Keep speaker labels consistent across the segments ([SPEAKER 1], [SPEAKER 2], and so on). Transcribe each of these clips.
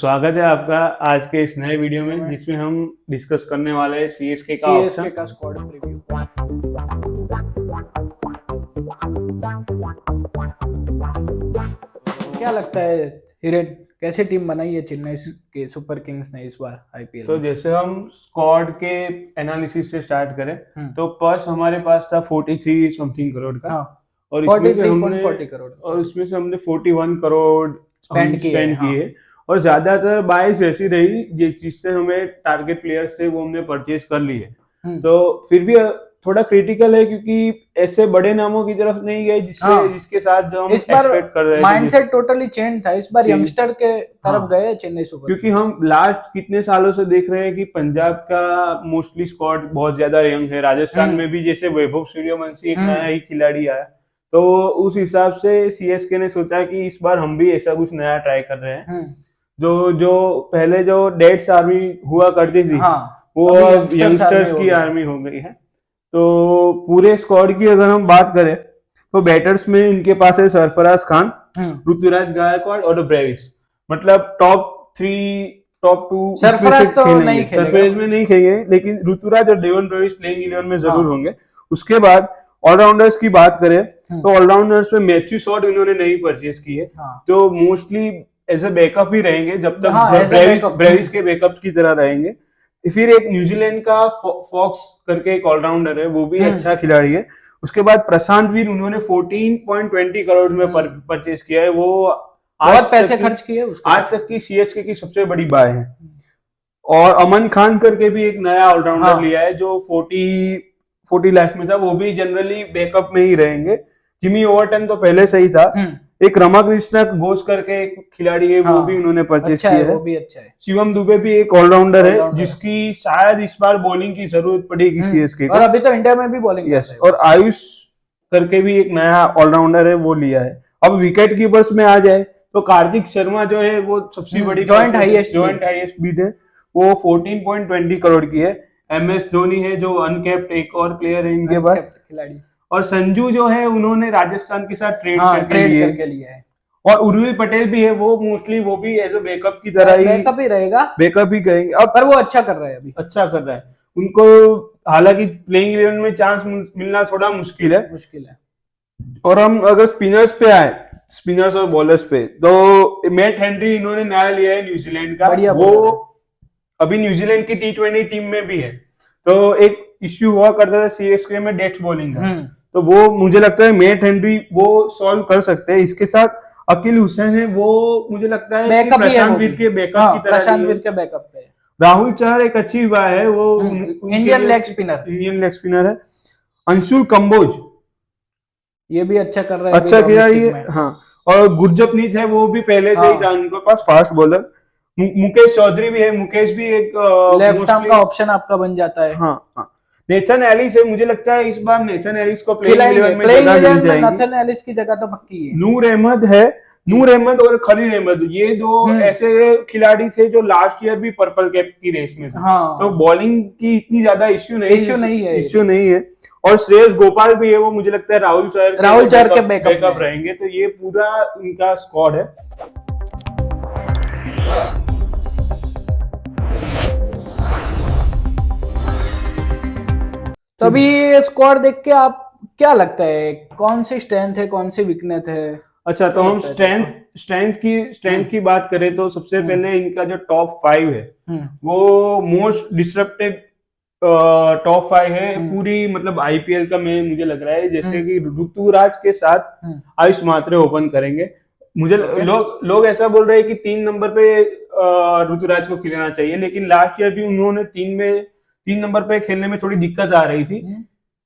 [SPEAKER 1] स्वागत है आपका आज के इस नए वीडियो में जिसमें हम डिस्कस करने वाले हैं सीएसके का ऑप्शन।
[SPEAKER 2] का स्क्वाड प्रीव्यू। क्या लगता है हिरेन, कैसे टीम बनाई है चेन्नई के सुपर किंग्स ने इस बार आईपीएल
[SPEAKER 1] तो
[SPEAKER 2] में?
[SPEAKER 1] जैसे हम स्क्वाड के एनालिसिस से स्टार्ट करें तो फर्स्ट हमारे पास था 43 समथिंग करोड़ का।
[SPEAKER 2] हाँ,
[SPEAKER 1] और इसमें से
[SPEAKER 2] 43.40 करोड़
[SPEAKER 1] और इसमें से हमने 41 करोड़
[SPEAKER 2] स्पेंड
[SPEAKER 1] किए। और ज्यादातर बाइस ऐसी रही जिससे हमें टारगेट प्लेयर्स थे वो हमने परचेज कर लिए। तो फिर भी थोड़ा क्रिटिकल है क्योंकि ऐसे बड़े नामों की तरफ नहीं गए जिसके साथ जो हम एक्सपेक्ट कर रहे थे।
[SPEAKER 2] माइंडसेट टोटली चेंज था, इस बार यंगस्टर के तरफ गए चेन्नई सुपर
[SPEAKER 1] क्योंकि हम लास्ट कितने सालों से देख रहे हैं कि पंजाब का मोस्टली स्क्वाड बहुत ज्यादा यंग है। राजस्थान में भी जैसे वैभव सूर्यवंशी एक नया ही खिलाड़ी आया, तो उस हिसाब से सीएसके ने सोचा कि इस बार हम भी ऐसा कुछ नया ट्राई कर रहे हैं। जो पहले जो डेट्स आर्मी हुआ करती थी वो यंगस्टर्स की आर्मी हो गई है। तो पूरे स्क्वाड की अगर हम बात करें तो बैटर्स में इनके पास है सरफराज खान, ऋतुराज गायकवाड़ और ब्रेविस। मतलब टॉप 2
[SPEAKER 2] सरफराज तो नहीं खेलेगा,
[SPEAKER 1] सरफराज में नहीं खेलेंगे, लेकिन ऋतुराज और डेवन ब्रेविस प्लेइंग 11 में जरूर होंगे। उसके बाद ऑलराउंडर्स की बात करें तो ऑलराउंडर्स में मैथ्यू सॉर्ट इन्होंने नहीं परचेज की है। तो मोस्टली एज ए बैकअप ही रहेंगे जब तक ब्रेविस के बैकअप की तरह रहेंगे। फिर एक न्यूजीलैंड का फॉक्स करके एक ऑलराउंडर है, वो भी अच्छा खिलाड़ी है। उसके बाद प्रशांत वीर उन्होंने 14.20 करोड़ में परचेज किया है। वो
[SPEAKER 2] बहुत पैसे खर्च किए
[SPEAKER 1] आज तक की सीएसके की सबसे बड़ी बाय है। और अमन खान करके भी एक नया ऑलराउंडर लिया है जो 40 लाख में था। वो भी जनरली बैकअप में ही रहेंगे। जिमी ओवरटन तो पहले से ही था। एक रमाकृष्णा घोष करके एक खिलाड़ी है, वो भी उन्होंने परचेज किया है।
[SPEAKER 2] वो भी अच्छा है।
[SPEAKER 1] शिवम दुबे भी एक ऑलराउंडर है जिसकी शायद इस बार बॉलिंग की जरूरत पड़ेगी सीएसके को।
[SPEAKER 2] और अभी तो इंडिया में भी बॉलिंग
[SPEAKER 1] और आयुष करके भी एक नया ऑलराउंडर है, वो लिया है। अब विकेट कीपर्स में आ जाए तो कार्तिक शर्मा जो है वो सबसे बड़ी
[SPEAKER 2] जॉइंट हाईएस्ट
[SPEAKER 1] बीट है। वो 14.20 करोड़ की है। MS धोनी है जो अनकैप्ड एक और प्लेयर है इनके पास
[SPEAKER 2] खिलाड़ी।
[SPEAKER 1] और संजू जो है उन्होंने राजस्थान के साथ ट्रेड करके लिया है। और उर्विल पटेल भी है, वो मोस्टली वो भी एज ए बैकअप की तरह
[SPEAKER 2] ही रहेगा,
[SPEAKER 1] बैकअप ही करेंगे। अब
[SPEAKER 2] पर वो अच्छा कर रहा है, अभी
[SPEAKER 1] अच्छा कर रहा है। उनको हालांकि प्लेइंग 11 में चांस मिलना थोड़ा मुश्किल है। और हम अगर स्पिनर्स पे आए, स्पिनर्स और बॉलर्स पे, तो मैट हेनरी इन्होंने नया लिया है न्यूजीलैंड का। वो अभी न्यूजीलैंड की T20 टीम में भी है। तो एक इश्यू हुआ करता था सीएसके में डेथ बॉलिंग का, तो वो मुझे लगता है मैट हेनरी वो सॉल्व कर सकते हैं। इसके साथ अकील हुसैन है, वो मुझे लगता है कि प्रशांत वीर के बैकअप की तरह
[SPEAKER 2] पे।
[SPEAKER 1] राहुल चहर एक अच्छी बात है, वो
[SPEAKER 2] इंडियन लेग
[SPEAKER 1] स्पिनर है। अंशुल कंबोज
[SPEAKER 2] ये भी अच्छा कर रहा है,
[SPEAKER 1] अच्छा खिलाड़ी है। हाँ, और गुरजपनीत है, वो भी पहले से ही था उनके पास फास्ट बॉलर। मुकेश चौधरी भी है, मुकेश भी एक
[SPEAKER 2] लेफ्ट आर्म का ऑप्शन आपका बन जाता है।
[SPEAKER 1] हाँ। नेथन एलिस है, मुझे लगता है इस बार नेथन एलिस को प्लेइंग 11 में जगह मिल जाएगी।
[SPEAKER 2] नेथन एलिस की जगह तो पक्की है।
[SPEAKER 1] नूर अहमद और खलील अहमद, ये दो ऐसे खिलाड़ी थे जो लास्ट ईयर भी पर्पल कैप की रेस में थे। तो बॉलिंग की इतनी ज्यादा इश्यू नहीं है। और श्रेयस गोपाल भी है, वो मुझे लगता है राहुल चहर के बैकअप रहेंगे। तो ये पूरा इनका स्क्वाड है।
[SPEAKER 2] तो अभी स्क्वाड देख के आप क्या लगता है, कौन सी स्ट्रेंथ है, कौन सी वीकनेस है?
[SPEAKER 1] अच्छा, तो हम स्ट्रेंथ की बात करें तो सबसे पहले इनका जो टॉप 5 है वो मोस्ट डिसरप्टिव टॉप 5 है पूरी, मतलब आईपीएल का। मुझे लग रहा है जैसे कि ऋतुराज के साथ आयुष मात्रे ओपन करेंगे। मुझे लोग ऐसा बोल रहे हैं कि 3 नंबर पे ऋतुराज को खेलना चाहिए, लेकिन लास्ट ईयर भी उन्होंने 3 नंबर पे खेलने में थोड़ी दिक्कत आ रही थी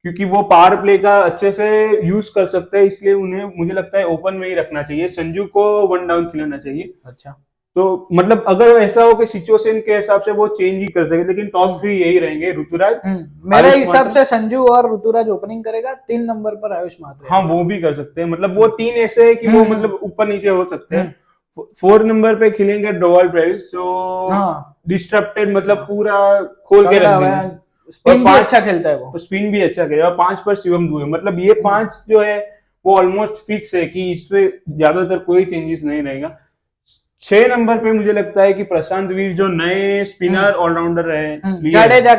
[SPEAKER 1] क्योंकि वो पावर प्ले का अच्छे से यूज कर सकते हैं। इसलिए उन्हें मुझे लगता है ओपन में ही रखना चाहिए। संजू को 1 डाउन खिलाना चाहिए।
[SPEAKER 2] अच्छा,
[SPEAKER 1] तो मतलब अगर ऐसा हो कि सिचुएशन के हिसाब से वो चेंज ही कर सके, लेकिन टॉप 3 यही रहेंगे। ऋतुराज,
[SPEAKER 2] मेरे हिसाब से संजू और ऋतुराज ओपनिंग करेगा। 3 नंबर पर आयुष मात्रे।
[SPEAKER 1] हाँ, वो भी कर सकते हैं। मतलब वो 3 ऐसे है कि वो मतलब ऊपर नीचे हो सकते हैं। 4 नंबर पे खेलेंगे डोवाल ब्रेविस, जो डिस्ट्रप्टेड, मतलब पूरा खोल के रख देंगे।
[SPEAKER 2] स्पिन भी अच्छा खेलता है, वो
[SPEAKER 1] स्पिन भी अच्छा खेलेगा। 5 पर शिवम दुबे। मतलब ये 5 जो है वो ऑलमोस्ट फिक्स है कि इसमें ज्यादातर कोई चेंजेस नहीं रहेगा। 6 नंबर पे मुझे लगता है कि प्रशांत वीर जो नए स्पिनर ऑलराउंडर रहे जाडेजा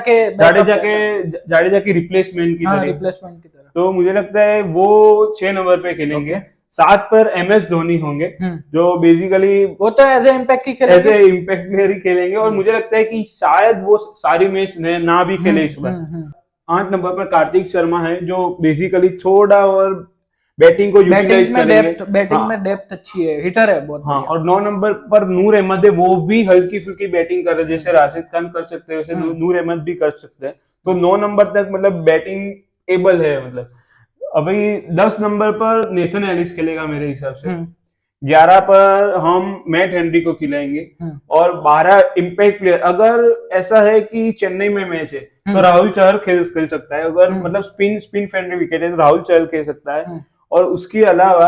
[SPEAKER 1] की रिप्लेसमेंट की तरह,
[SPEAKER 2] रिप्लेसमेंट की तरह,
[SPEAKER 1] तो मुझे लगता है वो 6 नंबर पे खेलेंगे। 7 पर MS धोनी होंगे, जो बेसिकली
[SPEAKER 2] वो तो एज ए इम्पैक्ट
[SPEAKER 1] प्लेयर ही खेलेंगे, और मुझे लगता है कि शायद वो सारी मैच ना भी खेले इस बार। 8 नंबर पर कार्तिक शर्मा है, जो बेसिकली थोड़ा और बैटिंग को यूटिलाइज करेंगे।
[SPEAKER 2] बैटिंग में डेप्थ अच्छी है, हिटर है बहुत।
[SPEAKER 1] हाँ, और 9 नंबर पर नूर अहमद है, वो भी हल्की फुल्की बैटिंग कर रहे हैं, जैसे राशिद खान कर सकते हैं वैसे नूर अहमद भी कर सकते हैं। तो 9 नंबर तक मतलब बैटिंग एबल है। मतलब अभी 10 नंबर पर नेथन एलिस खेलेगा मेरे हिसाब से। 11 पर हम मैट हेनरी को खिलाएंगे, और 12 इम्पैक्ट प्लेयर, अगर ऐसा है कि चेन्नई में मैच है तो राहुल चहर खेल सकता है। अगर मतलब स्पिन फ्रेंडली विकेट है तो राहुल चहर खेल सकता है, और उसके अलावा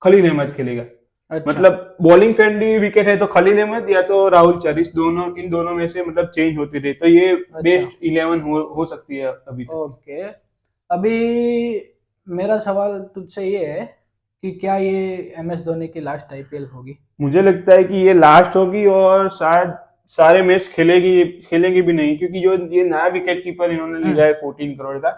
[SPEAKER 1] खलील अहमद खेलेगा। अच्छा। मतलब बॉलिंग फ्रेंडली विकेट है तो खलील अहमद या तो राहुल चहर, इन दोनों में से मतलब चेंज होती रही, तो ये बेस्ट 11 हो सकती है अभी तक।
[SPEAKER 2] ओके, अभी मेरा सवाल तुझसे ये है कि क्या ये MS धोनी की लास्ट IPL होगी? मुझे
[SPEAKER 1] लगता है कि ये लास्ट होगी, और शायद सारे मैच खेलेंगे भी नहीं, क्योंकि जो ये नया विकेट कीपर इन्होंने लिया है 14 करोड़ का,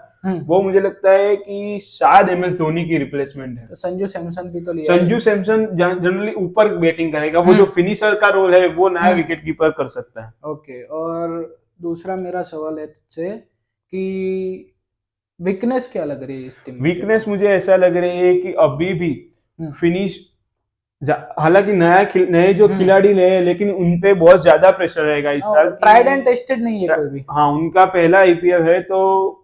[SPEAKER 1] वो मुझे लगता है कि शायद MS धोनी की रिप्लेसमेंट है।
[SPEAKER 2] तो संजू सैमसन भी तो लिया
[SPEAKER 1] संजू सैमसन जनरली ऊपर बैटिंग करेगा, वो जो फिनिशर का रोल है वो नया विकेट कीपर कर सकता है।
[SPEAKER 2] ओके, और दूसरा मेरा सवाल है तुझसे कि वीकनेस क्या लग रही है इस टीम?
[SPEAKER 1] वीकनेस मुझे ऐसा लग रही है कि अभी भी फिनिश, हालांकि नए जो खिलाड़ी रहे, लेकिन उनपे बहुत ज्यादा प्रेशर रहेगा इस साल।
[SPEAKER 2] ट्राइड एंड टेस्टेड नहीं है कोई भी।
[SPEAKER 1] हाँ, उनका पहला IPL है, तो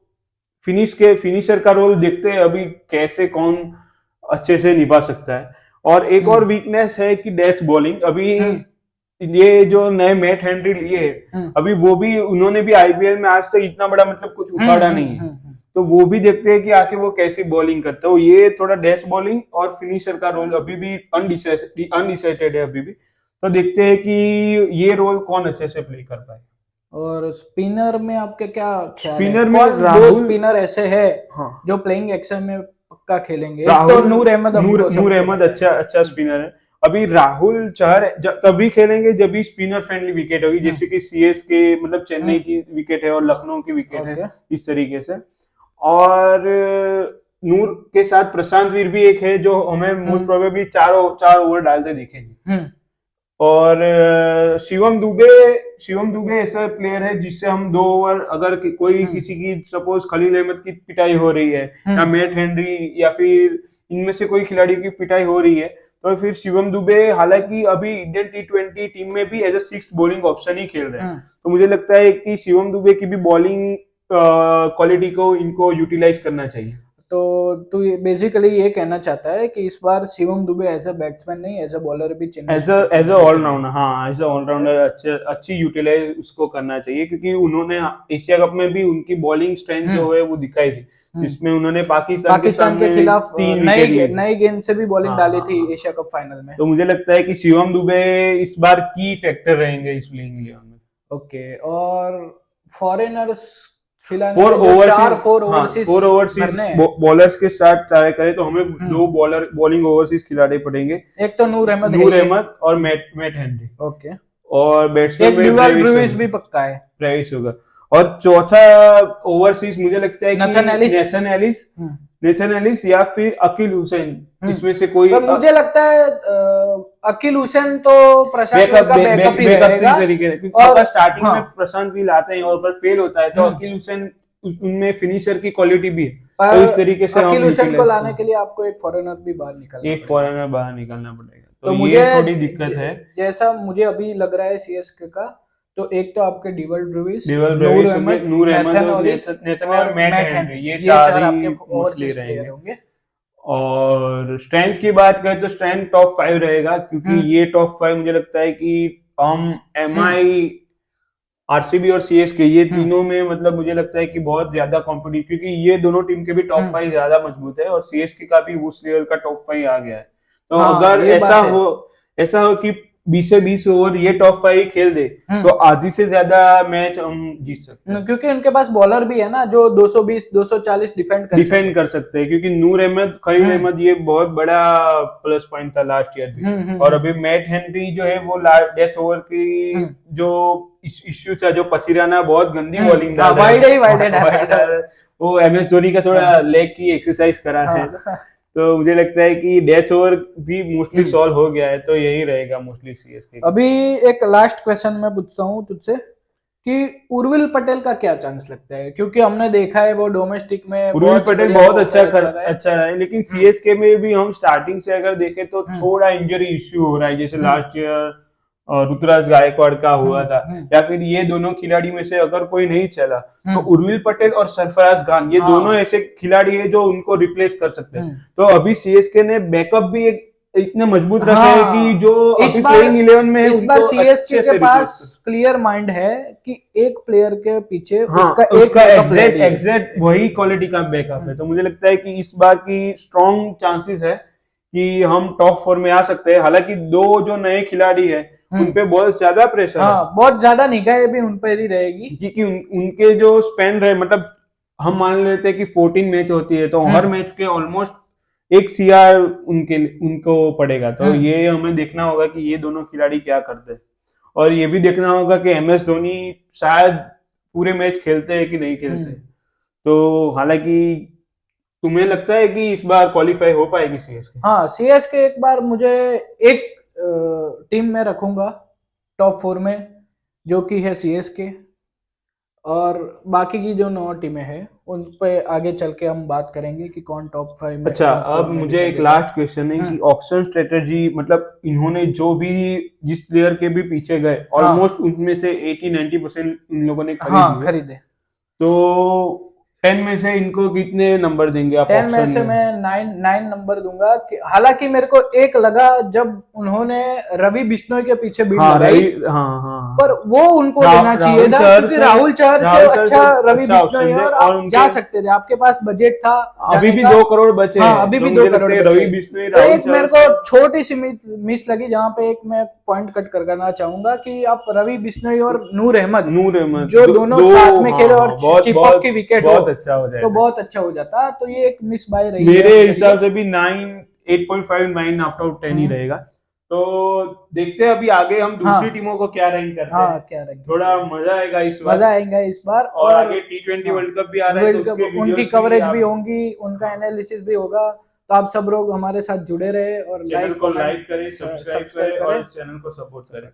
[SPEAKER 1] फिनिशर का रोल देखते हैं अभी कैसे कौन अच्छे से निभा सकता है। और एक और वीकनेस है कि डेथ बॉलिंग। अभी ये जो नए मैट हेनरी लिए अभी वो भी, उन्होंने भी IPL में आज तक इतना बड़ा मतलब कुछ उखाड़ा नहीं है, तो वो भी देखते हैं कि आके वो कैसी बॉलिंग करते हो। ये थोड़ा डेथ बॉलिंग और फिनिशर का रोल अभी भी अनडिसाइडेड है अभी भी, तो देखते हैं कि ये रोल कौन अच्छे से प्ले कर पाए।
[SPEAKER 2] और स्पिनर में आपके क्या ख्याल है?
[SPEAKER 1] स्पिनर में
[SPEAKER 2] दो स्पिनर ऐसे है जो प्लेइंग एक्शन में पक्का खेलेंगे।
[SPEAKER 1] तो नूर अहमद अच्छा स्पिनर है। अभी राहुल चहर तभी खेलेंगे जब भी स्पिनर फ्रेंडली विकेट होगी, जैसे कि CSK मतलब चेन्नई की विकेट है और लखनऊ की विकेट है, इस तरीके से। और नूर के साथ प्रशांत वीर भी एक है जो हमें मोस्ट प्रोबेबली 4 ओवर डालते दिखेंगे। और शिवम दुबे ऐसा प्लेयर है जिससे हम 2 ओवर, अगर कोई किसी की सपोज खलील अहमद की पिटाई हो रही है या मैट हेनरी या फिर इनमें से कोई खिलाड़ी की पिटाई हो रही है, तो फिर शिवम दुबे, हालांकि अभी इंडियन T20 टीम में भी as a 6th bowling option ही खेल रहे हैं, तो मुझे लगता है कि शिवम दुबे की भी बॉलिंग क्वालिटी को इनको यूटिलाइज करना चाहिए।
[SPEAKER 2] तो तू बेसिकली ये कहना चाहता है कि इस बार Shivam Dube as a batsman नहीं, एज ए बॉलर भी
[SPEAKER 1] एज ए ऑलराउंडर, हाँ एज ए ऑलराउंडर अच्छी यूटिलाइज उसको करना चाहिए, क्योंकि उन्होंने एशिया कप में भी उनकी बॉलिंग स्ट्रेंथ जो है वो दिखाई थी, जिसमें उन्होंने पाकिस्तान के खिलाफ
[SPEAKER 2] नई गेंद से भी बॉलिंग डाली थी एशिया कप फाइनल में।
[SPEAKER 1] तो मुझे लगता है कि शिवम दुबे इस बार की फैक्टर रहेंगे इस प्लेइंग 11 में।
[SPEAKER 2] ओके, और फॉरेनर्स
[SPEAKER 1] फोर ओवरसीज बॉलर्स के स्टार्ट ट्राई करें तो हमें 2 बॉलिंग ओवरसीज खिलाड़ी पड़ेंगे।
[SPEAKER 2] एक तो नूर अहमद
[SPEAKER 1] और मैट हेनरी।
[SPEAKER 2] ओके,
[SPEAKER 1] और बैट्समैन में
[SPEAKER 2] ट्रेविस भी पक्का है,
[SPEAKER 1] ट्रेविस होगा। और चौथा ओवरसीज मुझे लगता है कि नेथन एलिस या फिर अकील हुसैन, इसमें से कोई।
[SPEAKER 2] मुझे लगता है अकील हुसैन तो प्रशांत का बैकअप ही रहेगा,
[SPEAKER 1] क्योंकि स्टार्टिंग में प्रशांत भी लाते हैं और पर फेल होता है, तो अकील हुसैन उनमें फिनिशर की क्वालिटी भी है, तो इस तरीके से
[SPEAKER 2] अकील हुसैन को लाने के लिए आपको एक फॉरेनर भी बाहर
[SPEAKER 1] निकालना पड़ेगा,
[SPEAKER 2] तो मुझे थोड़ी दिक्कत है। जैसा मुझे अभी लग रहा है CSK का, तो एक तो आपके डिवल ब्रूविस,
[SPEAKER 1] नूर अहमद और मैट हेनरी, ये 4 आपके ओवरसीज प्लेयर होंगे। और स्ट्रेंथ की बात करें तो स्ट्रेंथ टॉप 5 रहेगा, क्योंकि ये टॉप 5 मुझे लगता है कि हम MI, RCB और CSK ये तीनों में मतलब मुझे लगता है कि बहुत ज्यादा कॉम्पिटिटिव, क्योंकि ये दोनों टीम के भी टॉप 5 ज्यादा मजबूत है और CSK का भी उस लेवल का टॉप 5 आ गया है। तो अगर ऐसा हो कि 20 से 20 ओवर ये टॉप 5 खेल दे तो आधी से ज्यादा मैच हम जीत सकते हैं,
[SPEAKER 2] क्योंकि उनके पास बॉलर भी है ना जो 220 240
[SPEAKER 1] डिफेंड कर सकते हैं, क्योंकि नूर अहमद, खलील अहमद ये बहुत बड़ा प्लस पॉइंट था लास्ट ईयर भी। और अभी मैट हेनरी जो है वो डेथ ओवर की जो इश्यू था, जो पथिराना बहुत गंदी बॉलिंग था, वो MS धोनी का थोड़ा लेग की एक्सरसाइज करा है, तो मुझे लगता है कि डेथ ओवर भी मोस्टली सॉल्व हो गया है, तो यही रहेगा मोस्टली CSK।
[SPEAKER 2] अभी एक लास्ट क्वेश्चन मैं पूछता हूँ तुझसे कि उर्विल पटेल का क्या चांस लगता है, क्योंकि हमने देखा है वो डोमेस्टिक में
[SPEAKER 1] उर्विल पटेल बहुत अच्छा रहा है, लेकिन CSK में भी हम स्टार्टिंग से अगर देखें तो थोड़ा इंजरी इश्यू हो रहा है, जैसे लास्ट ईयर ऋतुराज गायकवाड़ का हुआ था, या फिर ये दोनों खिलाड़ी में से अगर कोई नहीं चला तो उर्विल पटेल और सरफराज खान, ये दोनों ऐसे खिलाड़ी है जो उनको रिप्लेस कर सकते हैं। तो अभी CSK ने बैकअप भी एक इतने मजबूत रखे हैं कि जो अभी प्लेइंग 11 में
[SPEAKER 2] इस बार CSK के पास क्लियर माइंड है कि एक प्लेयर के पीछे उसका
[SPEAKER 1] एग्जैक्ट वही क्वालिटी का बैकअप है, तो मुझे लगता है कि इस बार की स्ट्रॉन्ग चांसेस है कि हम टॉप 4 में आ सकते हैं। हालांकि दो जो नए खिलाड़ी है उनपे बहुत ज्यादा प्रेशर है,
[SPEAKER 2] बहुत ज्यादा निगाहें भी उन पर ही रहेगी,
[SPEAKER 1] क्योंकि उनके जो स्पेन रहे, मतलब हम मान लेते हैं कि 14 मैच होती है, तो हर मैच के ऑलमोस्ट 1 CR उनको पड़ेगा, तो ये हमें देखना होगा कि ये दोनों खिलाड़ी क्या करते हैं, और ये भी देखना होगा कि MS धोनी शायद पूरे मैच खेलते हैं कि नहीं खेलते। तो हालांकि तुम्हें लगता है कि इस बार क्वालिफाई हो पाएगी CSK?
[SPEAKER 2] हाँ, CSK एक बार मुझे एक टीम में रखूंगा टॉप 4 में, जो कि है CSK, और बाकी की जो 9 टीमें हैं उन पे आगे चल के हम बात करेंगे कि कौन टॉप 5 में।
[SPEAKER 1] अच्छा, अब मुझे एक लास्ट क्वेश्चन है कि ऑक्शन स्ट्रेटेजी, मतलब इन्होंने जो भी जिस प्लेयर के भी पीछे गए ऑलमोस्ट उनमें से 80-90% इन लोगों ने
[SPEAKER 2] खरीदे,
[SPEAKER 1] तो 10 में से इनको कितने नंबर देंगे आप?
[SPEAKER 2] 10 में से मैं 9 नंबर दूंगा। हालांकि मेरे को एक लगा जब उन्होंने रवि बिश्नोई के पीछे बीट लगाई, पर वो उनको देना चाहिए था, क्योंकि राहुल चहर से अच्छा रवि बिश्नोई, और आप जा सकते थे, आपके पास बजट था,
[SPEAKER 1] अभी भी 2 करोड़ बचे हैं,
[SPEAKER 2] अभी भी 2 करोड़
[SPEAKER 1] रवि बिश्नोई।
[SPEAKER 2] एक मेरे को छोटी सी मिस लगी, जहाँ पे एक मैं पॉइंट कट करना चाहूंगा कि आप रवि बिश्नोई और नूर अहमद जो दोनों साथ में खेले और चिपक की विकेट
[SPEAKER 1] अच्छा हो जाए
[SPEAKER 2] तो बहुत अच्छा हो जाता, तो ये एक मिस बाय रही
[SPEAKER 1] मेरे हिसाब से भी 8.5-9 आउट ऑफ 10 ही रहेगा। तो देखते हैं अभी आगे हम दूसरी टीमों को क्या रैंक करते हैं, थोड़ा मजा आएगा
[SPEAKER 2] इस बार,
[SPEAKER 1] और आगे T20 वर्ल्ड कप भी आ रहा है, तो
[SPEAKER 2] उनकी कवरेज भी होंगी, उनका एनालिसिस भी होगा, तो आप सब लोग हमारे साथ जुड़े रहे और
[SPEAKER 1] चैनल को लाइक करें, सब्सक्राइब करें और चैनल को सपोर्ट करें।